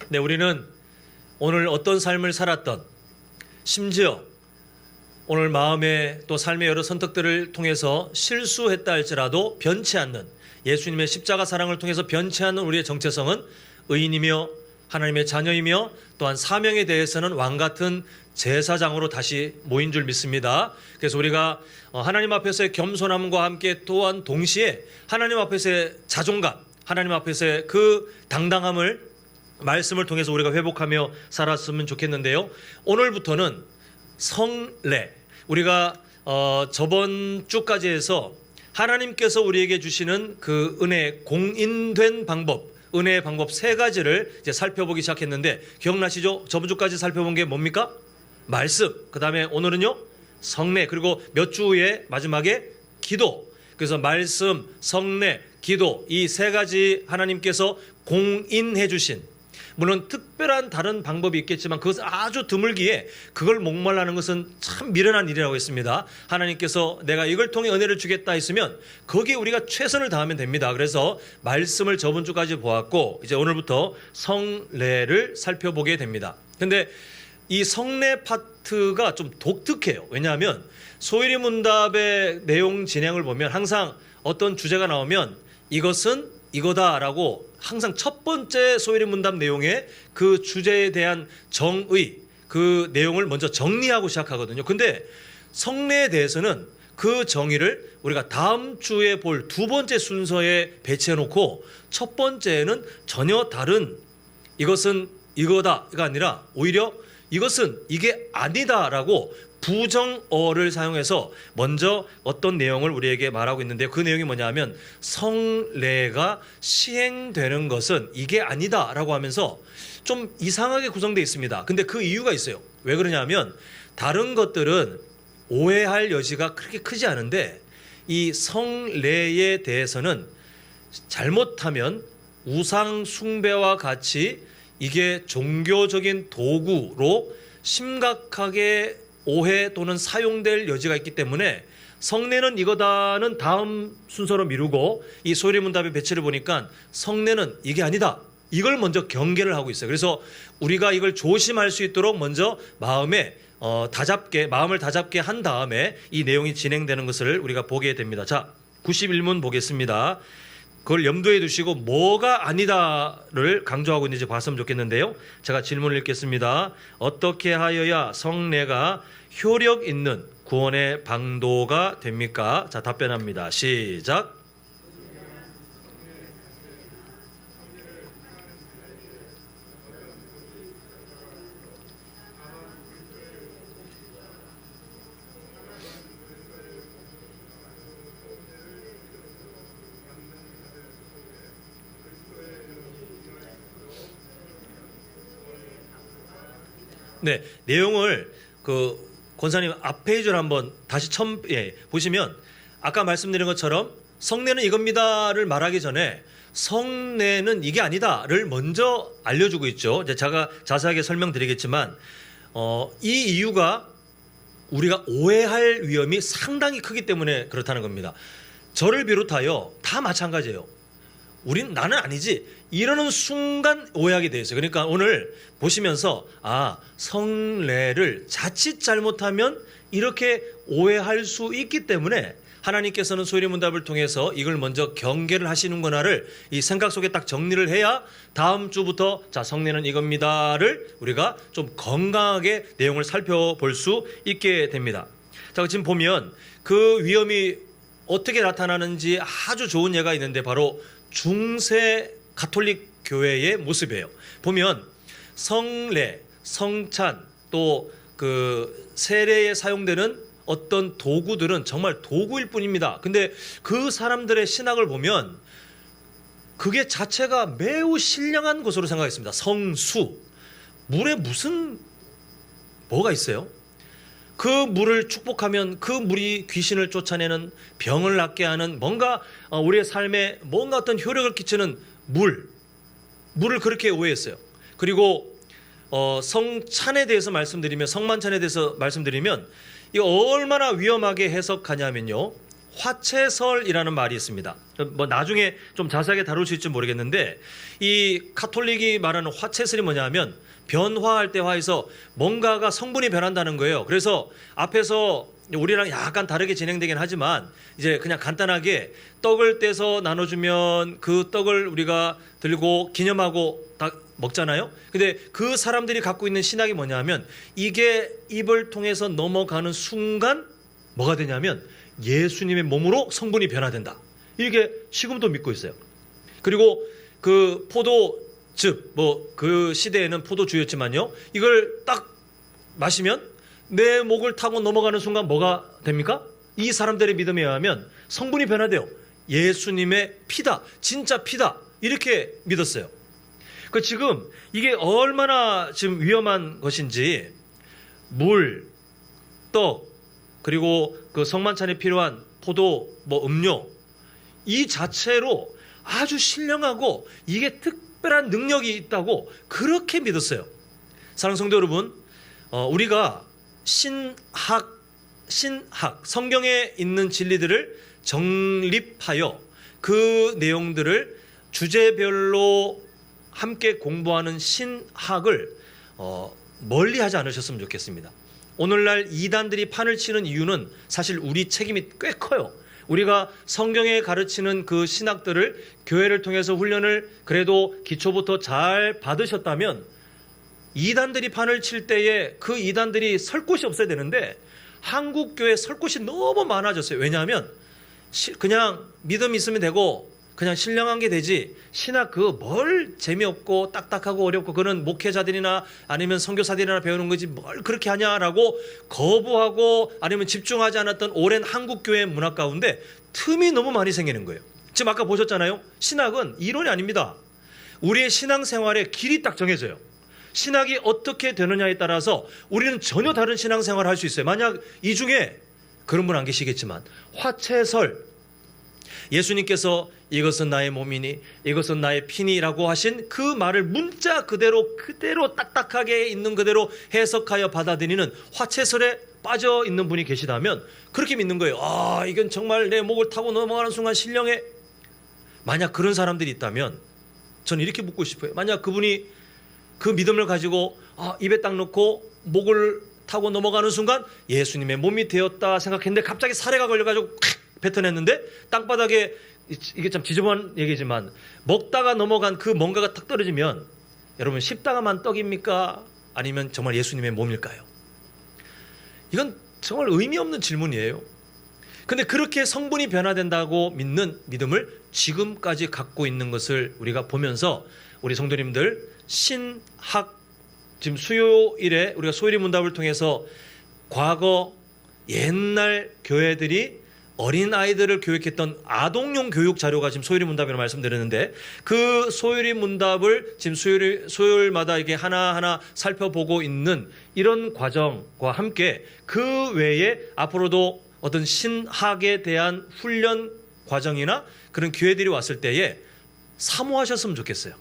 네, 우리는 오늘 어떤 삶을 살았던, 심지어 오늘 마음의 또 삶의 여러 선택들을 통해서 실수했다 할지라도 변치 않는, 예수님의 십자가 사랑을 통해서 변치 않는 우리의 정체성은 의인이며 하나님의 자녀이며 또한 사명에 대해서는 왕같은 제사장으로 다시 모인 줄 믿습니다. 그래서 우리가 하나님 앞에서의 겸손함과 함께 또한 동시에 하나님 앞에서의 자존감, 하나님 앞에서의 그 당당함을 말씀을 통해서 우리가 회복하며 살았으면 좋겠는데요. 오늘부터는 성례, 우리가 저번 주까지 해서 하나님께서 우리에게 주시는 그 은혜 공인된 방법, 은혜의 방법 세 가지를 이제 살펴보기 시작했는데, 기억나시죠? 저번 주까지 살펴본 게 뭡니까? 말씀, 그 다음에 오늘은요 성례, 그리고 몇 주 후에 마지막에 기도. 그래서 말씀, 성례, 기도, 이 세 가지 하나님께서 공인해 주신, 물론 특별한 다른 방법이 있겠지만 그것은 아주 드물기에 그걸 목말라는 것은 참 미련한 일이라고 했습니다. 하나님께서 내가 이걸 통해 은혜를 주겠다 했으면 거기에 우리가 최선을 다하면 됩니다. 그래서 말씀을 저번 주까지 보았고 이제 오늘부터 성례를 살펴보게 됩니다. 근데 이 성례 파트가 좀 독특해요. 왜냐하면 소일이 문답의 내용 진행을 보면 항상 어떤 주제가 나오면 이것은 이거다라고 항상 첫 번째 소일이 문답 내용에 그 주제에 대한 정의, 그 내용을 먼저 정리하고 시작하거든요. 근데 성례에 대해서는 그 정의를 우리가 다음 주에 볼 두 번째 순서에 배치해 놓고 첫 번째는 전혀 다른, 이것은 이거다가 아니라 오히려 이것은 이게 아니다라고 부정어를 사용해서 먼저 어떤 내용을 우리에게 말하고 있는데요. 그 내용이 뭐냐면 성례가 시행되는 것은 이게 아니다라고 하면서 좀 이상하게 구성되어 있습니다. 근데 그 이유가 있어요. 왜 그러냐면 다른 것들은 오해할 여지가 그렇게 크지 않은데 이 성례에 대해서는 잘못하면 우상 숭배와 같이 이게 종교적인 도구로 심각하게 오해 또는 사용될 여지가 있기 때문에 성례는 이거다는 다음 순서로 미루고 이 소일이 문답의 배치를 보니까 성례는 이게 아니다, 이걸 먼저 경계를 하고 있어요. 그래서 우리가 이걸 조심할 수 있도록 먼저 마음을 다잡게 한 다음에 이 내용이 진행되는 것을 우리가 보게 됩니다. 자, 91문 보겠습니다. 그걸 염두에 두시고 뭐가 아니다를 강조하고 있는지 봤으면 좋겠는데요. 제가 질문을 읽겠습니다. 어떻게 하여야 성례가 효력 있는 구원의 방도가 됩니까? 자, 답변합니다. 시작. 네, 내용을 그 권사님 앞 페이지를 한번 다시 보시면 아까 말씀드린 것처럼 성례는 이겁니다를 말하기 전에 성례는 이게 아니다를 먼저 알려주고 있죠. 이제 제가 자세하게 설명드리겠지만 이 이유가 우리가 오해할 위험이 상당히 크기 때문에 그렇다는 겁니다. 저를 비롯하여 다 마찬가지예요. 나는 아니지 이러는 순간 오해하게 돼 있어요. 그러니까 오늘 보시면서 성례를 자칫 잘못하면 이렇게 오해할 수 있기 때문에 하나님께서는 소일이 문답을 통해서 이걸 먼저 경계를 하시는구나를 이 생각 속에 딱 정리를 해야 다음 주부터 자, 성례는 이겁니다를 우리가 좀 건강하게 내용을 살펴볼 수 있게 됩니다. 자, 지금 보면 그 위험이 어떻게 나타나는지 아주 좋은 예가 있는데 바로 중세 가톨릭 교회의 모습이에요. 보면 성례, 성찬, 또 그 세례에 사용되는 어떤 도구들은 정말 도구일 뿐입니다. 근데 그 사람들의 신학을 보면 그게 자체가 매우 신령한 것으로 생각했습니다. 성수, 물에 무슨 뭐가 있어요? 그 물을 축복하면 그 물이 귀신을 쫓아내는, 병을 낫게 하는, 뭔가 우리의 삶에 뭔가 어떤 효력을 끼치는 물을 그렇게 오해했어요. 그리고 성찬에 대해서 말씀드리면, 성만찬에 대해서 말씀드리면 이거 얼마나 위험하게 해석하냐면요, 화채설이라는 말이 있습니다. 뭐 나중에 좀 자세하게 다룰 수 있을지 모르겠는데, 이 카톨릭이 말하는 화채설이 뭐냐면 변화할 때 화에서 뭔가가 성분이 변한다는 거예요. 그래서 앞에서 우리랑 약간 다르게 진행되긴 하지만 이제 그냥 간단하게 떡을 떼서 나눠주면 그 떡을 우리가 들고 기념하고 다 먹잖아요. 근데 그 사람들이 갖고 있는 신학이 뭐냐면, 이게 입을 통해서 넘어가는 순간 뭐가 되냐면 예수님의 몸으로 성분이 변화된다. 이게 지금도 믿고 있어요. 그리고 그 포도즙, 뭐 그 시대에는 포도주였지만요, 이걸 딱 마시면 내 목을 타고 넘어가는 순간 뭐가 됩니까? 이 사람들의 믿음에 의하면 성분이 변화돼요. 예수님의 피다, 진짜 피다, 이렇게 믿었어요. 그 지금 이게 얼마나 지금 위험한 것인지, 물, 떡, 그리고 그 성만찬에 필요한 포도, 뭐 음료, 이 자체로 아주 신령하고 이게 특별한 능력이 있다고 그렇게 믿었어요. 사랑하는 성도 여러분, 우리가 신학, 성경에 있는 진리들을 정립하여 그 내용들을 주제별로 함께 공부하는 신학을 멀리하지 않으셨으면 좋겠습니다. 오늘날 이단들이 판을 치는 이유는 사실 우리 책임이 꽤 커요. 우리가 성경에 가르치는 그 신학들을 교회를 통해서 훈련을 그래도 기초부터 잘 받으셨다면, 이단들이 판을 칠 때에 그 이단들이 설 곳이 없어야 되는데 한국 교회 설 곳이 너무 많아졌어요. 왜냐하면 그냥 믿음 있으면 되고 그냥 신령한 게 되지, 신학 그 뭘 재미없고 딱딱하고 어렵고 그는 목회자들이나 아니면 선교사들이나 배우는 거지 뭘 그렇게 하냐라고 거부하고 아니면 집중하지 않았던 오랜 한국 교회 문화 가운데 틈이 너무 많이 생기는 거예요. 지금 아까 보셨잖아요. 신학은 이론이 아닙니다. 우리의 신앙생활의 길이 딱 정해져요. 신학이 어떻게 되느냐에 따라서 우리는 전혀 다른 신앙생활을 할 수 있어요. 만약 이 중에 그런 분 안 계시겠지만 화채설, 예수님께서 이것은 나의 몸이니 이것은 나의 피니라고 하신 그 말을 문자 그대로 딱딱하게 있는 그대로 해석하여 받아들이는 화채설에 빠져 있는 분이 계시다면 그렇게 믿는 거예요. 아, 이건 정말 내 목을 타고 넘어가는 순간 신령해. 만약 그런 사람들이 있다면 저는 이렇게 묻고 싶어요. 만약 그분이 그 믿음을 가지고 입에 딱 넣고 목을 타고 넘어가는 순간 예수님의 몸이 되었다 생각했는데 갑자기 사례가 걸려가지고 뱉어냈는데 땅바닥에, 이게 참 지저분한 얘기지만 먹다가 넘어간 그 뭔가가 탁 떨어지면 여러분 십다가만 떡입니까? 아니면 정말 예수님의 몸일까요? 이건 정말 의미 없는 질문이에요. 근데 그렇게 성분이 변화된다고 믿는 믿음을 지금까지 갖고 있는 것을 우리가 보면서 우리 성도님들 신학, 지금 수요일에 우리가 소일의 문답을 통해서 과거 옛날 교회들이 어린아이들을 교육했던 아동용 교육 자료가 지금 소일의 문답이라고 말씀드렸는데, 그 소일의 문답을 지금 수요일마다 이게 하나하나 살펴보고 있는 이런 과정과 함께 그 외에 앞으로도 어떤 신학에 대한 훈련 과정이나 그런 기회들이 왔을 때에 사모하셨으면 좋겠어요.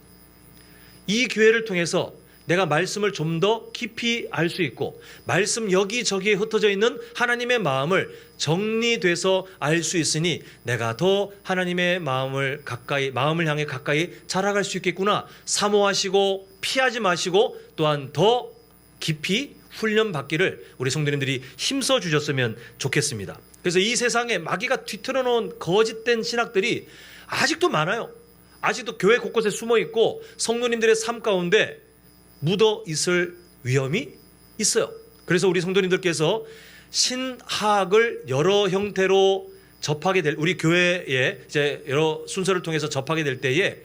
이 기회를 통해서 내가 말씀을 좀 더 깊이 알 수 있고 말씀 여기저기에 흩어져 있는 하나님의 마음을 정리돼서 알 수 있으니 내가 더 하나님의 마음을 향해 가까이 자라갈 수 있겠구나. 사모하시고 피하지 마시고 또한 더 깊이 훈련받기를 우리 성도님들이 힘써 주셨으면 좋겠습니다. 그래서 이 세상에 마귀가 뒤틀어 놓은 거짓된 신학들이 아직도 많아요. 아직도 교회 곳곳에 숨어 있고 성도님들의 삶 가운데 묻어 있을 위험이 있어요. 그래서 우리 성도님들께서 신학을 여러 형태로 접하게 될, 우리 교회에 이제 여러 순서를 통해서 접하게 될 때에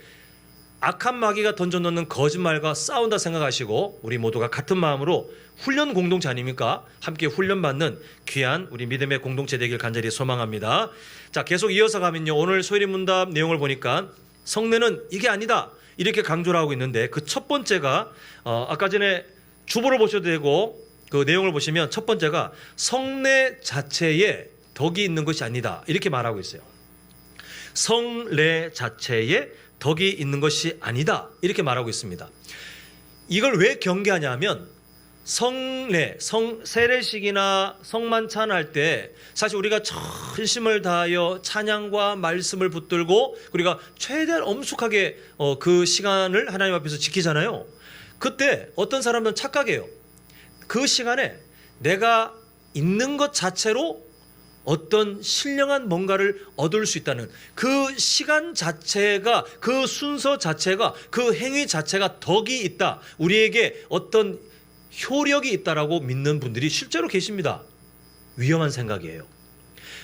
악한 마귀가 던져놓는 거짓말과 싸운다 생각하시고 우리 모두가 같은 마음으로 훈련 공동체 아닙니까? 함께 훈련받는 귀한 우리 믿음의 공동체 되길 간절히 소망합니다. 자, 계속 이어서 가면요, 오늘 소일의 문답 내용을 보니까 성례는 이게 아니다 이렇게 강조를 하고 있는데, 그 첫 번째가 아까 전에 주보를 보셔도 되고 그 내용을 보시면 첫 번째가 성례 자체에 덕이 있는 것이 아니다 이렇게 말하고 있어요. 성례 자체에 덕이 있는 것이 아니다 이렇게 말하고 있습니다. 이걸 왜 경계하냐면 세례식이나 성만찬할 때 사실 우리가 전심을 다하여 찬양과 말씀을 붙들고 우리가 최대한 엄숙하게 그 시간을 하나님 앞에서 지키잖아요. 그때 어떤 사람들은 착각해요. 그 시간에 내가 있는 것 자체로 어떤 신령한 뭔가를 얻을 수 있다는 그 시간 자체가, 그 순서 자체가, 그 행위 자체가 덕이 있다, 우리에게 어떤 효력이 있다라고 믿는 분들이 실제로 계십니다. 위험한 생각이에요.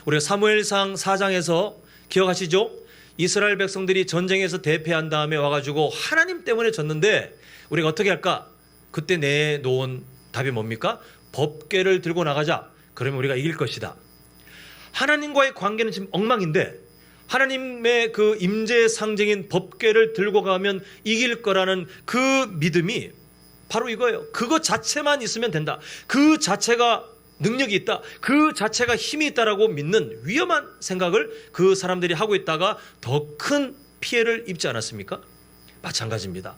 우리가 사무엘상 4장에서 기억하시죠? 이스라엘 백성들이 전쟁에서 대패한 다음에 와가지고 하나님 때문에 졌는데 우리가 어떻게 할까? 그때 내놓은 답이 뭡니까? 법궤를 들고 나가자. 그러면 우리가 이길 것이다. 하나님과의 관계는 지금 엉망인데 하나님의 그 임재의 상징인 법궤를 들고 가면 이길 거라는 그 믿음이 바로 이거예요. 그거 자체만 있으면 된다. 그 자체가 능력이 있다. 그 자체가 힘이 있다라고 믿는 위험한 생각을 그 사람들이 하고 있다가 더 큰 피해를 입지 않았습니까? 마찬가지입니다.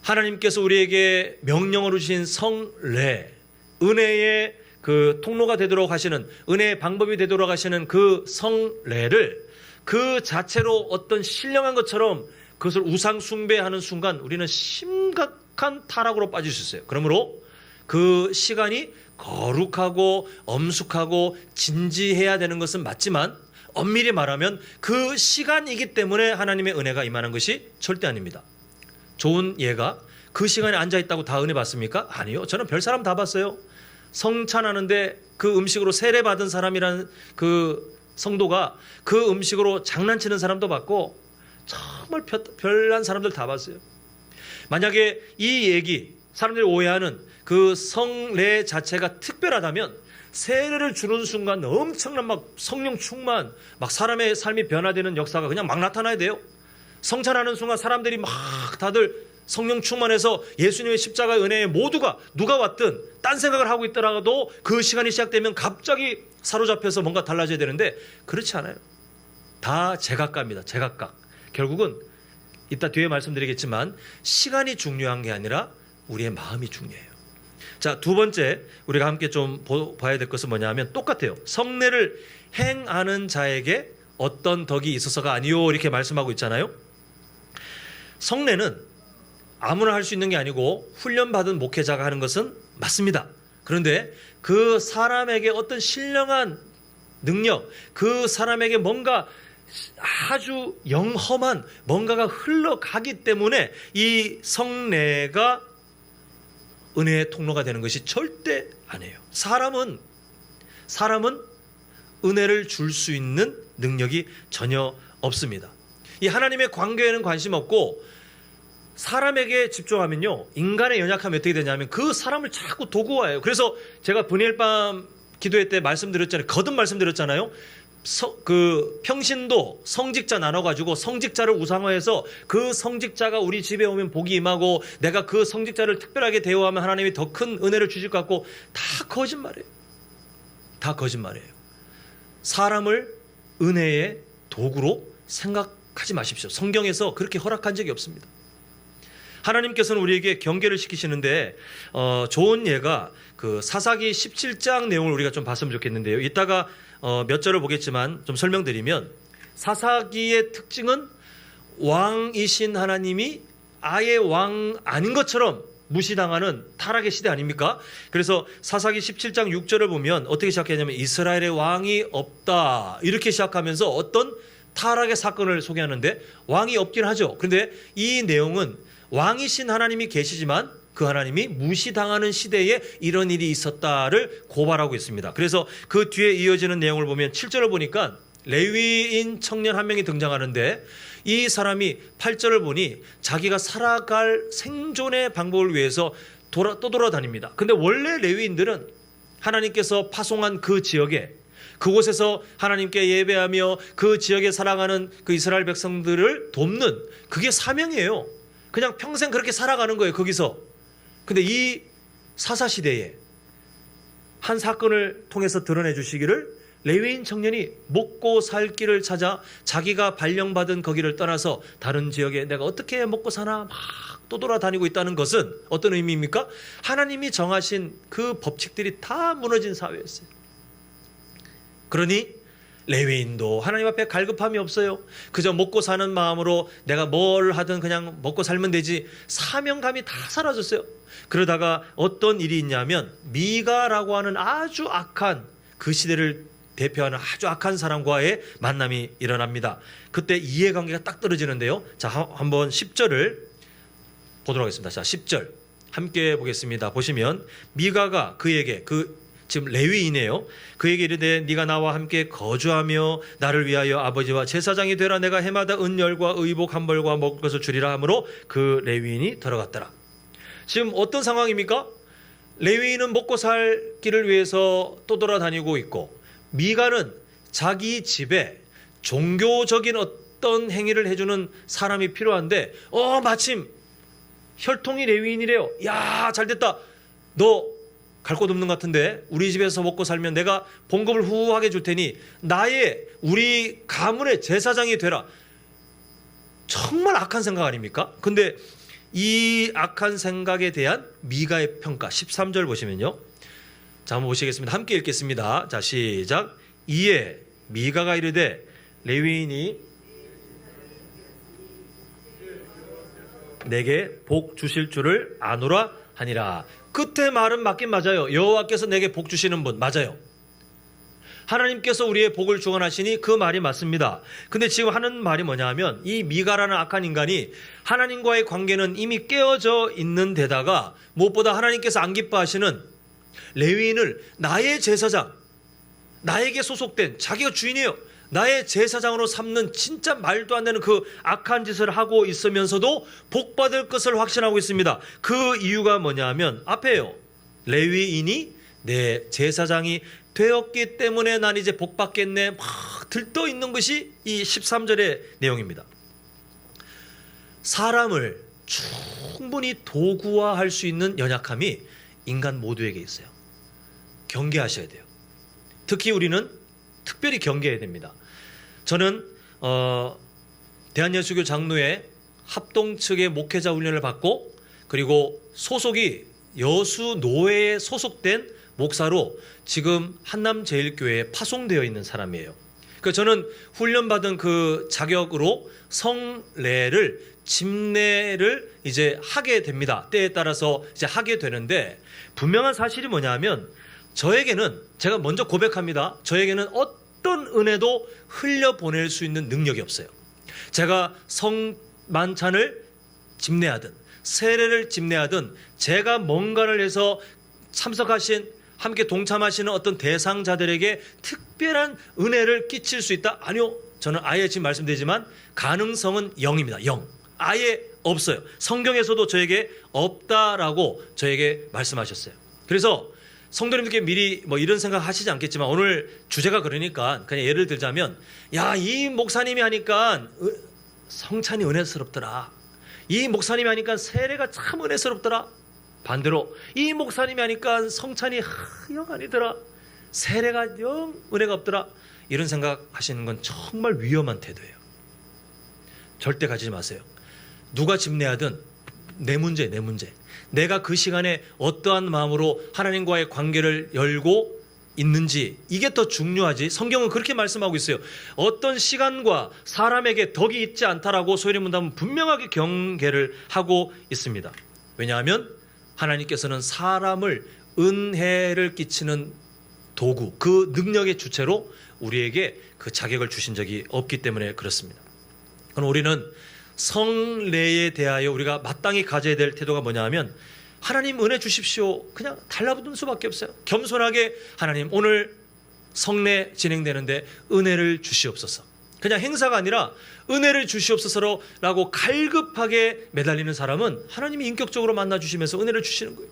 하나님께서 우리에게 명령으로 주신 성례, 은혜의 그 통로가 되도록 하시는, 은혜의 방법이 되도록 하시는 그 성례를 그 자체로 어떤 신령한 것처럼 그것을 우상 숭배하는 순간 우리는 심각한 타락으로 빠질 수 있어요. 그러므로 그 시간이 거룩하고 엄숙하고 진지해야 되는 것은 맞지만 엄밀히 말하면 그 시간이기 때문에 하나님의 은혜가 임하는 것이 절대 아닙니다. 좋은 예가 그 시간에 앉아있다고 다 은혜 받습니까? 아니요. 저는 별 사람 다 봤어요. 성찬하는데 그 음식으로 세례받은 사람이라는 그 성도가 그 음식으로 장난치는 사람도 봤고 정말 별난 사람들 다 봤어요. 만약에 이 얘기, 사람들이 오해하는 그 성례 자체가 특별하다면 세례를 주는 순간 엄청난 막 성령 충만, 막 사람의 삶이 변화되는 역사가 그냥 막 나타나야 돼요. 성찬하는 순간 사람들이 막 다들 성령 충만해서 예수님의 십자가의 은혜에 모두가 누가 왔든 딴 생각을 하고 있더라도 그 시간이 시작되면 갑자기 사로잡혀서 뭔가 달라져야 되는데 그렇지 않아요. 다 제각각입니다. 제각각. 결국은 이따 뒤에 말씀드리겠지만 시간이 중요한 게 아니라 우리의 마음이 중요해요. 자, 두 번째 우리가 함께 좀 봐야 될 것은 뭐냐 하면 똑같아요. 성례를 행하는 자에게 어떤 덕이 있어서가 아니요 이렇게 말씀하고 있잖아요. 성례는 아무나 할 수 있는 게 아니고 훈련받은 목회자가 하는 것은 맞습니다. 그런데 그 사람에게 어떤 신령한 능력, 그 사람에게 뭔가 아주 영험한 뭔가가 흘러가기 때문에 이 성례가 은혜의 통로가 되는 것이 절대 아니에요. 사람은 은혜를 줄 수 있는 능력이 전혀 없습니다. 이 하나님의 관계에는 관심 없고 사람에게 집중하면요, 인간의 연약함이 어떻게 되냐면 그 사람을 자꾸 도구화해요. 그래서 제가 분일밤 기도회 때 말씀드렸잖아요. 거듭 말씀드렸잖아요. 그 평신도 성직자 나눠가지고 성직자를 우상화해서 그 성직자가 우리 집에 오면 복이 임하고 내가 그 성직자를 특별하게 대우하면 하나님이 더 큰 은혜를 주실 것 같고 다 거짓말이에요. 다 거짓말이에요. 사람을 은혜의 도구로 생각하지 마십시오. 성경에서 그렇게 허락한 적이 없습니다. 하나님께서는 우리에게 경계를 시키시는데 좋은 예가 그 사사기 17장 내용을 우리가 좀 봤으면 좋겠는데요. 이따가 몇 절을 보겠지만 좀 설명드리면 사사기의 특징은 왕이신 하나님이 아예 왕 아닌 것처럼 무시당하는 타락의 시대 아닙니까? 그래서 사사기 17장 6절을 보면 어떻게 시작했냐면 이스라엘의 왕이 없다 이렇게 시작하면서 어떤 타락의 사건을 소개하는데 왕이 없긴 하죠. 그런데 이 내용은 왕이신 하나님이 계시지만 그 하나님이 무시당하는 시대에 이런 일이 있었다를 고발하고 있습니다. 그래서 그 뒤에 이어지는 내용을 보면 7절을 보니까 레위인 청년 한 명이 등장하는데 이 사람이 8절을 보니 자기가 살아갈 생존의 방법을 위해서 떠돌아다닙니다. 근데 원래 레위인들은 하나님께서 파송한 그 지역에 그곳에서 하나님께 예배하며 그 지역에 살아가는 그 이스라엘 백성들을 돕는 그게 사명이에요. 그냥 평생 그렇게 살아가는 거예요. 거기서. 근데 이 사사시대에 한 사건을 통해서 드러내 주시기를 레위인 청년이 먹고 살 길을 찾아 자기가 발령받은 거기를 떠나서 다른 지역에 내가 어떻게 먹고 사나 막 떠돌아다니고 있다는 것은 어떤 의미입니까? 하나님이 정하신 그 법칙들이 다 무너진 사회였어요. 그러니 레위인도 하나님 앞에 갈급함이 없어요. 그저 먹고 사는 마음으로 내가 뭘 하든 그냥 먹고 살면 되지, 사명감이 다 사라졌어요. 그러다가 어떤 일이 있냐면 미가라고 하는 아주 악한, 그 시대를 대표하는 아주 악한 사람과의 만남이 일어납니다. 그때 이해관계가 딱 떨어지는데요. 자, 한번 10절을 보도록 하겠습니다. 자, 10절 함께 보겠습니다. 보시면 미가가 그에게, 지금 레위인이에요. 그에게 이르되 네가 나와 함께 거주하며 나를 위하여 아버지와 제사장이 되라. 내가 해마다 은열과 의복 한 벌과 먹을 것을 주리라 하므로 그 레위인이 들어갔더라. 지금 어떤 상황입니까? 레위인은 먹고 살 길을 위해서 떠돌아다니고 있고, 미가는 자기 집에 종교적인 어떤 행위를 해주는 사람이 필요한데 마침 혈통이 레위인이래요. 야, 잘됐다. 너 갈 곳 없는 것 같은데 우리 집에서 먹고 살면 내가 봉급을 후하게 줄 테니 우리 가문의 제사장이 되라. 정말 악한 생각 아닙니까? 근데 이 악한 생각에 대한 미가의 평가 13절 보시면요. 자, 한번 보시겠습니다. 함께 읽겠습니다. 자, 시작. 이에 미가가 이르되 레위인이 내게 복 주실 줄을 아노라 하니라. 끝에 말은 맞긴 맞아요. 여호와께서 내게 복 주시는 분 맞아요. 하나님께서 우리의 복을 주관하시니 그 말이 맞습니다. 근데 지금 하는 말이 뭐냐 하면 이 미가라는 악한 인간이 하나님과의 관계는 이미 깨어져 있는 데다가 무엇보다 하나님께서 안 기뻐하시는 레위인을 나의 제사장, 나에게 소속된, 자기가 주인이에요, 나의 제사장으로 삼는 진짜 말도 안 되는 그 악한 짓을 하고 있으면서도 복받을 것을 확신하고 있습니다. 그 이유가 뭐냐 하면 앞에요. 레위인이 내 제사장이 되었기 때문에 난 이제 복받겠네 막 들떠 있는 것이 이 13절의 내용입니다. 사람을 충분히 도구화할 수 있는 연약함이 인간 모두에게 있어요. 경계하셔야 돼요. 특히 우리는 특별히 경계해야 됩니다. 저는 대한예수교 장로회 합동 측의 목회자 훈련을 받고, 그리고 소속이 여수노회에 소속된 목사로 지금 한남제일교회에 파송되어 있는 사람이에요. 그러니까 저는 훈련받은 그 자격으로 성례를, 집례를 이제 하게 됩니다. 때에 따라서 이제 하게 되는데, 분명한 사실이 뭐냐면 저에게는, 제가 먼저 고백합니다. 저에게는 어떤 은혜도 흘려보낼 수 있는 능력이 없어요. 제가 성만찬을 집례하든 세례를 집례하든 제가 뭔가를 해서 참석하신, 함께 동참하시는 어떤 대상자들에게 특별한 은혜를 끼칠 수 있다? 아니요. 저는 아예 지금 말씀드리지만 가능성은 0입니다. 0. 아예 없어요. 성경에서도 저에게 없다라고 저에게 말씀하셨어요. 그래서 성도님들께 미리 뭐 이런 생각 하시지 않겠지만, 오늘 주제가 그러니까 그냥 예를 들자면, 야, 이 목사님이 하니까 성찬이 은혜스럽더라. 이 목사님이 하니까 세례가 참 은혜스럽더라. 반대로 이 목사님이 하니까 성찬이 영 아니더라. 세례가 영 은혜가 없더라. 이런 생각 하시는 건 정말 위험한 태도예요. 절대 가지지 마세요. 누가 집례하든 내 문제, 내 문제. 내가 그 시간에 어떠한 마음으로 하나님과의 관계를 열고 있는지, 이게 더 중요하지. 성경은 그렇게 말씀하고 있어요. 어떤 시간과 사람에게 덕이 있지 않다라고 소위 문답은 분명하게 경계를 하고 있습니다. 왜냐하면 하나님께서는 사람을 은혜를 끼치는 도구, 그 능력의 주체로 우리에게 그 자격을 주신 적이 없기 때문에 그렇습니다. 그럼 우리는 성례에 대하여 우리가 마땅히 가져야 될 태도가 뭐냐 하면, 하나님 은혜 주십시오. 그냥 달라붙는 수밖에 없어요. 겸손하게, 하나님 오늘 성례 진행되는데 은혜를 주시옵소서. 그냥 행사가 아니라 은혜를 주시옵소서라고 갈급하게 매달리는 사람은 하나님이 인격적으로 만나주시면서 은혜를 주시는 거예요.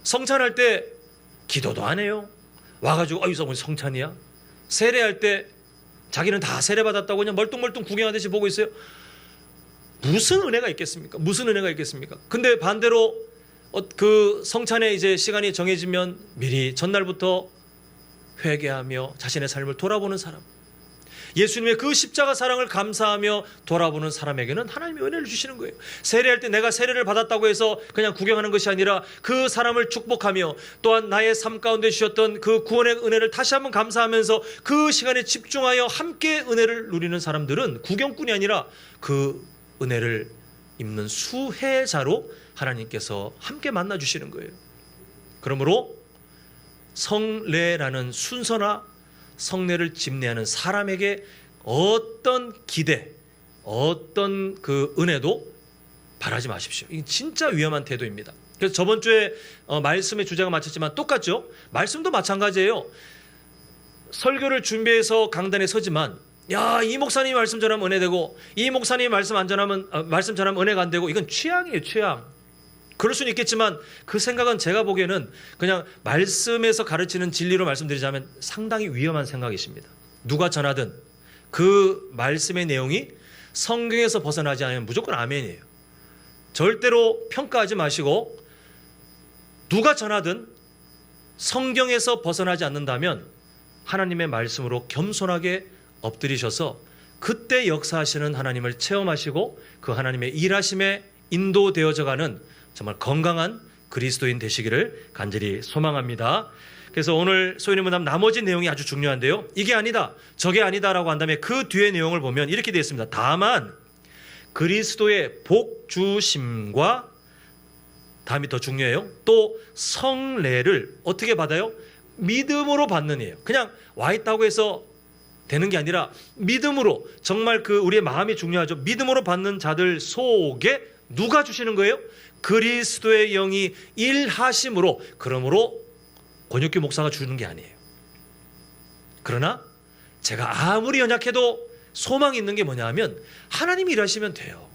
성찬할 때 기도도 안 해요. 와가지고 이거 성찬이야? 세례할 때 자기는 다 세례받았다고 그냥 멀뚱멀뚱 구경하듯이 보고 있어요. 무슨 은혜가 있겠습니까? 무슨 은혜가 있겠습니까? 근데 반대로 그 성찬의 이제 시간이 정해지면 미리 전날부터 회개하며 자신의 삶을 돌아보는 사람, 예수님의 그 십자가 사랑을 감사하며 돌아보는 사람에게는 하나님의 은혜를 주시는 거예요. 세례할 때 내가 세례를 받았다고 해서 그냥 구경하는 것이 아니라 그 사람을 축복하며 또한 나의 삶 가운데 주셨던 그 구원의 은혜를 다시 한번 감사하면서 그 시간에 집중하여 함께 은혜를 누리는 사람들은 구경꾼이 아니라 그 은혜를 입는 수혜자로 하나님께서 함께 만나 주시는 거예요. 그러므로 성례라는 순서나 성례를 집례하는 사람에게 어떤 기대, 어떤 그 은혜도 바라지 마십시오. 이게 진짜 위험한 태도입니다. 그래서 저번 주에 말씀의 주제가 맞췄지만 똑같죠. 말씀도 마찬가지예요. 설교를 준비해서 강단에 서지만 야, 이 목사님 말씀 전하면 은혜 되고 이 목사님 말씀 안 전하면 말씀 전하면 은혜가 안 되고 이건 취향이에요, 취향. 그럴 수는 있겠지만 그 생각은 제가 보기에는 그냥 말씀에서 가르치는 진리로 말씀드리자면 상당히 위험한 생각이십니다. 누가 전하든 그 말씀의 내용이 성경에서 벗어나지 않으면 무조건 아멘이에요. 절대로 평가하지 마시고 누가 전하든 성경에서 벗어나지 않는다면 하나님의 말씀으로 겸손하게 엎드리셔서 그때 역사하시는 하나님을 체험하시고 그 하나님의 일하심에 인도되어져가는 정말 건강한 그리스도인 되시기를 간절히 소망합니다. 그래서 오늘 소연이 문답 나머지 내용이 아주 중요한데요. 이게 아니다, 저게 아니다라고 한다면 그 뒤에 내용을 보면 이렇게 되어 있습니다. 다만 그리스도의 복 주심과 다음이 더 중요해요. 또 성례를 어떻게 받아요? 믿음으로 받는 이에요. 그냥 와 있다고 해서 되는 게 아니라 믿음으로, 정말 그 우리의 마음이 중요하죠. 믿음으로 받는 자들 속에 누가 주시는 거예요? 그리스도의 영이 일하심으로. 그러므로 권혁규 목사가 주는 게 아니에요. 그러나 제가 아무리 연약해도 소망이 있는 게 뭐냐 하면 하나님이 일하시면 돼요.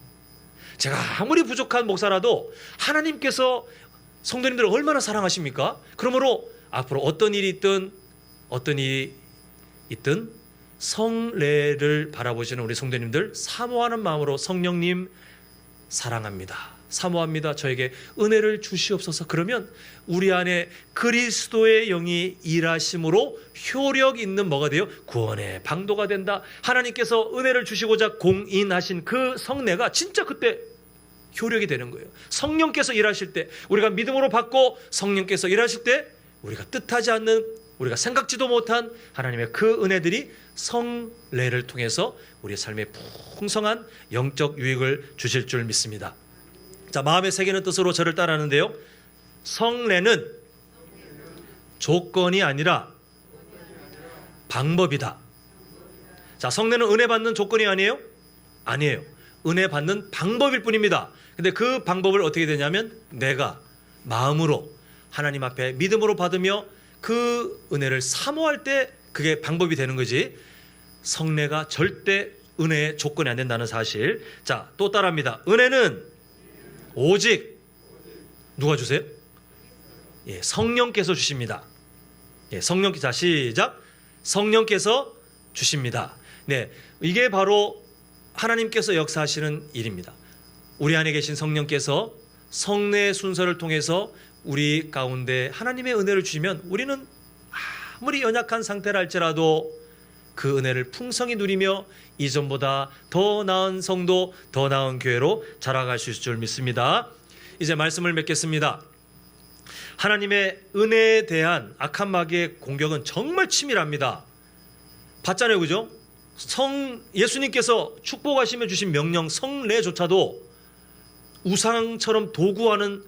제가 아무리 부족한 목사라도 하나님께서 성도님들을 얼마나 사랑하십니까? 그러므로 앞으로 어떤 일이 있든 성례를 바라보시는 우리 성도님들 사모하는 마음으로 성령님 사랑합니다, 사모합니다, 저에게 은혜를 주시옵소서. 그러면 우리 안에 그리스도의 영이 일하심으로 효력 있는 뭐가 돼요? 구원의 방도가 된다. 하나님께서 은혜를 주시고자 공인하신 그 성례가 진짜 그때 효력이 되는 거예요. 성령께서 일하실 때, 우리가 믿음으로 받고 성령께서 일하실 때 우리가 뜻하지 않는, 우리가 생각지도 못한 하나님의 그 은혜들이 성례를 통해서 우리의 삶에 풍성한 영적 유익을 주실 줄 믿습니다. 자, 마음에 새기는 뜻으로 저를 따라하는데요. 성례는 조건이 아니라 방법이다. 자, 성례는 은혜 받는 조건이 아니에요? 아니에요. 은혜 받는 방법일 뿐입니다. 근데 그 방법을 어떻게 되냐면 내가 마음으로 하나님 앞에 믿음으로 받으며 그 은혜를 사모할 때 그게 방법이 되는 거지, 성례가 절대 은혜의 조건이 안 된다는 사실. 자, 또 따라합니다. 은혜는 오직 누가 주세요? 예, 성령께서 주십니다. 예, 성령께서. 자, 시작. 성령께서 주십니다. 네, 이게 바로 하나님께서 역사하시는 일입니다. 우리 안에 계신 성령께서 성례 순서를 통해서 우리 가운데 하나님의 은혜를 주시면 우리는 아무리 연약한 상태라 할지라도 그 은혜를 풍성히 누리며 이전보다 더 나은 성도, 더 나은 교회로 자라갈 수 있을 줄 믿습니다. 이제 말씀을 맺겠습니다. 하나님의 은혜에 대한 악한 마귀의 공격은 정말 치밀합니다. 봤잖아요, 그죠? 예수님께서 축복하시며 주신 명령 성례조차도 우상처럼 도구하는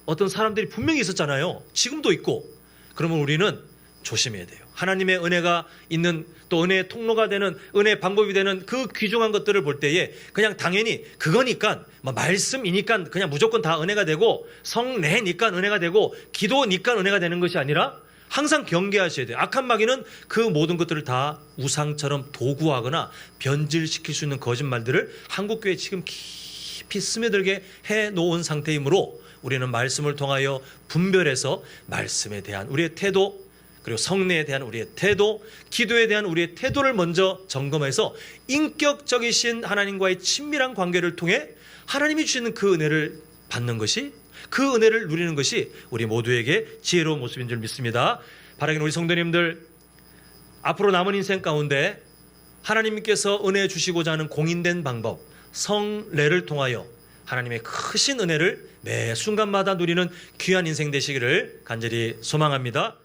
어떤 사람들이 분명히 있었잖아요. 지금도 있고. 그러면 우리는 조심해야 돼요. 하나님의 은혜가 있는, 또 은혜의 통로가 되는, 은혜의 방법이 되는 그 귀중한 것들을 볼 때에 그냥 당연히 그거니까, 말씀이니까 그냥 무조건 다 은혜가 되고, 성례니까 은혜가 되고, 기도니까 은혜가 되는 것이 아니라 항상 경계하셔야 돼요. 악한 마귀는 그 모든 것들을 다 우상처럼 도구하거나 변질시킬 수 있는 거짓말들을 한국교회에 지금 깊이 스며들게 해놓은 상태이므로 우리는 말씀을 통하여 분별해서 말씀에 대한 우리의 태도, 그리고 성례에 대한 우리의 태도, 기도에 대한 우리의 태도를 먼저 점검해서 인격적이신 하나님과의 친밀한 관계를 통해 하나님이 주시는 그 은혜를 받는 것이, 그 은혜를 누리는 것이 우리 모두에게 지혜로운 모습인 줄 믿습니다. 바라기는 우리 성도님들 앞으로 남은 인생 가운데 하나님께서 은혜 주시고자 하는 공인된 방법, 성례를 통하여 하나님의 크신 은혜를 매 순간마다 누리는 귀한 인생 되시기를 간절히 소망합니다.